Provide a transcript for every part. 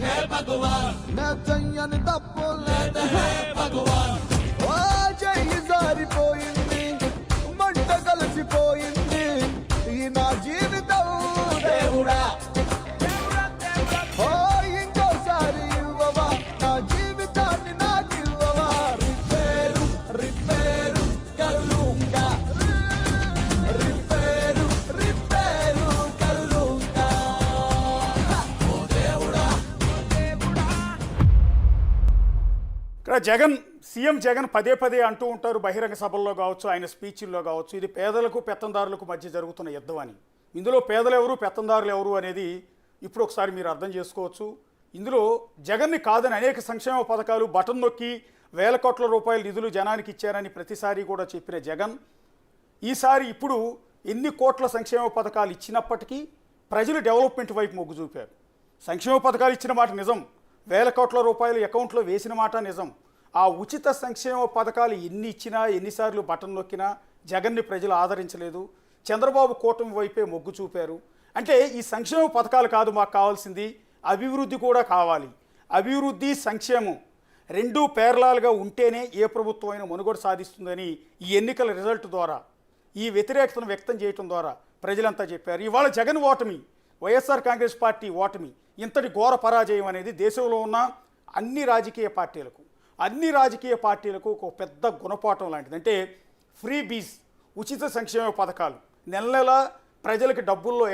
हे भगवान मैं చెయ్యని తప్పు లేదు हे भगवान ఓ చెయ్యి జారిపోయింది మంట కలిసిపోయింది ఈ నా జీవితం దేవుడా ఓ ఇంకోసారి ఇవ్వవా నా జీవితాన్ని నాకు ఇవ్వవా రిపేరు రిపేరు కరులుంగా రిపేరు రిపేరు కరులుంగా ఓ దేవుడా ఇక్కడ జగన్ సీఎం జగన్ పదే పదే అంటూ ఉంటారు బహిరంగ సభల్లో కావచ్చు ఆయన స్పీచ్ల్లో కావచ్చు ఇది పేదలకు పెత్తందారులకు మధ్య జరుగుతున్న యుద్ధం అని. ఇందులో పేదలు ఎవరు పెత్తందారులు ఎవరు అనేది ఇప్పుడు ఒకసారి మీరు అర్థం చేసుకోవచ్చు. ఇందులో జగన్ని కాదని అనేక సంక్షేమ పథకాలు బటన్ నొక్కి వేల కోట్ల రూపాయల నిధులు జనానికి ఇచ్చారని ప్రతిసారి కూడా చెప్పిన జగన్ ఈసారి ఇప్పుడు ఎన్ని కోట్ల సంక్షేమ పథకాలు ఇచ్చినప్పటికీ ప్రజలు డెవలప్మెంట్ వైపు మొగ్గు చూపారు. సంక్షేమ పథకాలు ఇచ్చిన మాట నిజం, వేల కోట్ల రూపాయలు అకౌంట్లో వేసిన మాట నిజం. ఆ ఉచిత సంక్షేమ పథకాలు ఎన్ని ఇచ్చినా ఎన్నిసార్లు బటన్ నొక్కినా జగన్ని ప్రజలు ఆదరించలేదు. చంద్రబాబు కూటమి వైపే మొగ్గు చూపారు. అంటే ఈ సంక్షేమ పథకాలు కాదు మాకు కావాల్సింది, అభివృద్ధి కూడా కావాలి. అభివృద్ధి సంక్షేమం రెండూ పేర్లాలుగా ఉంటేనే ఏ ప్రభుత్వం అయినా మనుగడ సాధిస్తుందని ఈ ఎన్నికల రిజల్ట్ ద్వారా ఈ వ్యతిరేకతను వ్యక్తం చేయడం ద్వారా ప్రజలంతా చెప్పారు. ఇవాళ జగన్ ఓటమి, వైఎస్ఆర్ కాంగ్రెస్ పార్టీ ఓటమి ఇంతటి ఘోర పరాజయం అనేది దేశంలో ఉన్న అన్ని రాజకీయ పార్టీలకు ఒక పెద్ద గుణపాఠం లాంటిది. అంటే ఫ్రీ బీస్ ఉచిత సంక్షేమ పథకాలు నెల నెల ప్రజలకి డబ్బుల్లో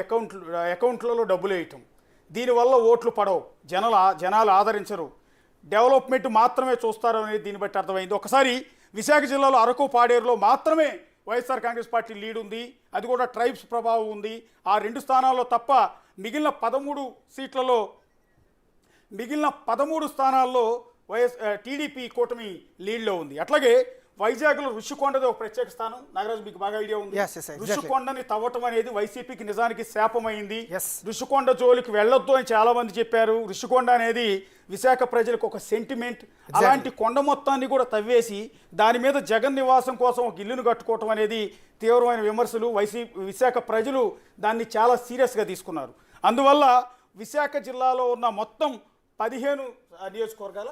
అకౌంట్లలో డబ్బులు వేయటం, దీనివల్ల ఓట్లు పడవు, జనాలు ఆదరించరు, డెవలప్మెంట్ మాత్రమే చూస్తారు అనేది దీన్ని బట్టి అర్థమైంది. ఒకసారి విశాఖ జిల్లాలో అరకు పాడేరులో మాత్రమే వైఎస్ఆర్ కాంగ్రెస్ పార్టీ లీడ్ ఉంది, అది కూడా ట్రైబ్స్ ప్రభావం ఉంది. ఆ 2 స్థానాల్లో తప్ప మిగిలిన 13 స్థానాల్లో టీడీపీ కూటమి లీడ్లో ఉంది. అట్లాగే వైజాగ్లో ఋషికొండది ఒక ప్రత్యేక స్థానం. నాగరాజు మీకు బాగా ఐడియా ఉంది. ఋషికొండని తవ్వటం అనేది వైసీపీకి నిజానికి శాపమైంది. ఋషికొండ జోలికి వెళ్ళొద్దు అని చాలా మంది చెప్పారు. ఋషికొండ అనేది విశాఖ ప్రజలకు ఒక సెంటిమెంట్. అలాంటి కొండ మొత్తాన్ని కూడా తవ్వేసి దాని మీద జగన్ నివాసం కోసం ఒక ఇల్లును కట్టుకోవటం అనేది తీవ్రమైన విమర్శలు. విశాఖ ప్రజలు దాన్ని చాలా సీరియస్గా తీసుకున్నారు. అందువల్ల విశాఖ జిల్లాలో ఉన్న మొత్తం 15 నియోజకవర్గాలు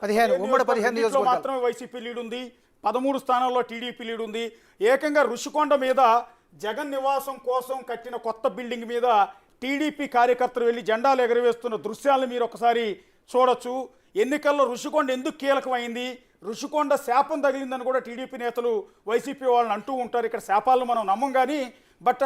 మాత్రమే వైసీపీ లీడ్ ఉంది, 13 స్థానాల్లో టీడీపీ లీడ్ ఉంది. ఏకంగా ఋషికొండ మీద జగన్ నివాసం కోసం కట్టిన కొత్త బిల్డింగ్ మీద టీడీపీ కార్యకర్తలు వెళ్ళి జెండాలు ఎగరవేస్తున్న దృశ్యాలను మీరు ఒకసారి చూడొచ్చు. ఎన్నికల్లో ఋషికొండ ఎందుకు కీలకమైంది, ఋషికొండ శాపం తగిలిందని కూడా టీడీపీ నేతలు వైసీపీ వాళ్ళని అంటూ ఉంటారు. ఇక్కడ శాపాలను మనం నమ్మం కానీ బట్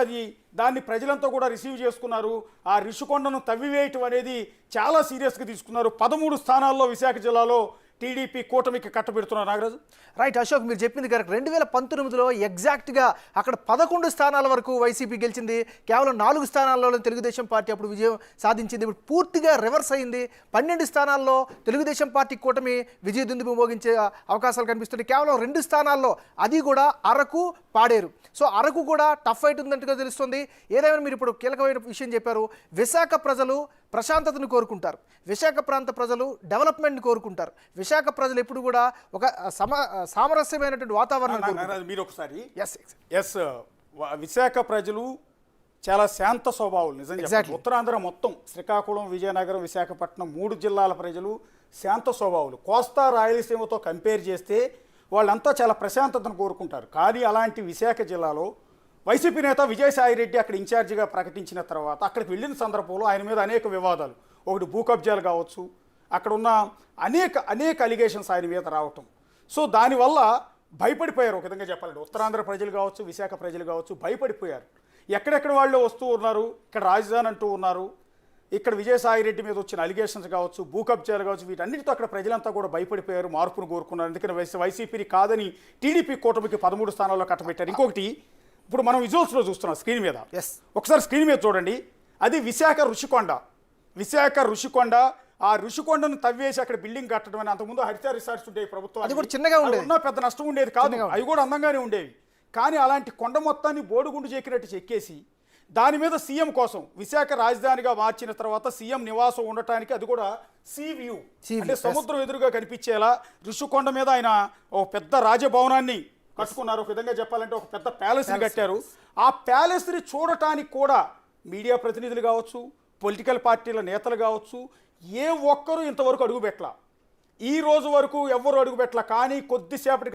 దాన్ని ప్రజలంతా కూడా రిసీవ్ చేసుకున్నారు. ఆ ఋషికొండను తవ్వివేయటం అనేది చాలా సీరియస్గా తీసుకున్నారు. 13 స్థానాల్లో విశాఖ జిల్లాలో టీడీపీ కూటమికి కట్టబెడుతున్నారు. నాగరాజు రైట్ అశోక్, మీరు చెప్పింది కరెక్ట్. 2019లో ఎగ్జాక్ట్గా అక్కడ 11 స్థానాల వరకు వైసీపీ గెలిచింది, కేవలం 4 స్థానాల్లో తెలుగుదేశం పార్టీ అప్పుడు విజయం సాధించింది. ఇప్పుడు పూర్తిగా రివర్స్ అయింది. 12 స్థానాల్లో తెలుగుదేశం పార్టీ కూటమి విజయ దుందుబి మోగించే అవకాశాలు కనిపిస్తున్నాయి. కేవలం 2 స్థానాల్లో, అది కూడా అరకు పాడేరు. సో అరకు కూడా టఫ్ ఫైట్ ఉందంటుగా తెలుస్తుంది. ఏదైనా మీరు ఇప్పుడు కీలకమైన విషయం చెప్పారు. విశాఖ ప్రజలు ప్రశాంతతను కోరుకుంటారు, విశాఖ ప్రాంత ప్రజలు డెవలప్మెంట్ని కోరుకుంటారు. విశాఖ ప్రజలు ఎప్పుడు కూడా ఒక సామరస్యమైనటువంటి వాతావరణం. మీరు ఒకసారి విశాఖ ప్రజలు చాలా శాంత స్వభావాలు. నిజంగా ఉత్తరాంధ్ర మొత్తం శ్రీకాకుళం, విజయనగరం, విశాఖపట్నం 3 జిల్లాల ప్రజలు శాంత స్వభావాలు. కోస్తా రాయలసీమతో కంపేర్ చేస్తే వాళ్ళంతా చాలా ప్రశాంతతను కోరుకుంటారు. కానీ అలాంటి విశాఖ జిల్లాలో వైసీపీ నేత విజయసాయి రెడ్డి అక్కడ ఇన్ఛార్జిగా ప్రకటించిన తర్వాత అక్కడికి వెళ్ళిన సందర్భంలో ఆయన మీద అనేక వివాదాలు, ఒకటి భూ కబ్జాలు కావచ్చు, అక్కడ ఉన్న అనేక అలిగేషన్స్ ఆయన మీద రావటం. సో దానివల్ల భయపడిపోయారు. ఒక విధంగా చెప్పాలంటే ఉత్తరాంధ్ర ప్రజలు కావచ్చు, విశాఖ ప్రజలు కావచ్చు భయపడిపోయారు. ఎక్కడెక్కడ వాళ్ళు వస్తూ ఉన్నారు, ఇక్కడ రాజధాని అంటూ ఉన్నారు, ఇక్కడ విజయసాయి రెడ్డి మీద వచ్చిన అలిగేషన్స్ కావచ్చు, భూ కబ్జాలు కావచ్చు, వీటన్నిటితో అక్కడ ప్రజలంతా కూడా భయపడిపోయారు, మార్పును కోరుకున్నారు. అందుకని వైసీపీని కాదని టీడీపీ కూటమికి 13 స్థానాల్లో కట్టబెట్టారు. ఇంకొకటి ఇప్పుడు మనం విజువల్స్లో చూస్తున్నాం స్క్రీన్ మీద, ఒకసారి స్క్రీన్ మీద చూడండి. అది విశాఖ ఋషికొండ. ఆ ఋషికొండను తవ్వేసి అక్కడ బిల్డింగ్ కట్టడం అని. అంతకుముందు హరిత రిసార్ట్స్ ఉండేవి ప్రభుత్వం, అది కూడా చిన్నగా ఉండేది, ఉన్న పెద్ద నష్టం ఉండేది కాదు, అవి కూడా అందంగానే ఉండేవి. కానీ అలాంటి కొండ మొత్తాన్ని బోడుగుండు చెక్కినట్టు చెక్కేసి దాని మీద సీఎం కోసం విశాఖ రాజధానిగా మార్చిన తర్వాత సీఎం నివాసం ఉండటానికి, అది కూడా సీ వ్యూ అంటే సముద్రం ఎదురుగా కనిపించేలా ఋషికొండ మీద ఆయన ఒక పెద్ద రాజభవనాన్ని కట్టుకున్నారు. ఒక విధంగా చెప్పాలంటే ఒక పెద్ద ప్యాలెస్ని కట్టారు. ఆ ప్యాలెస్ని చూడటానికి కూడా మీడియా ప్రతినిధులు కావచ్చు, పొలిటికల్ పార్టీల నేతలు కావచ్చు, ఏ ఒక్కరూ ఇంతవరకు అడుగుపెట్టలా. ఈ రోజు వరకు ఎవ్వరు అడుగుపెట్టలా. కానీ కొద్దిసేపటి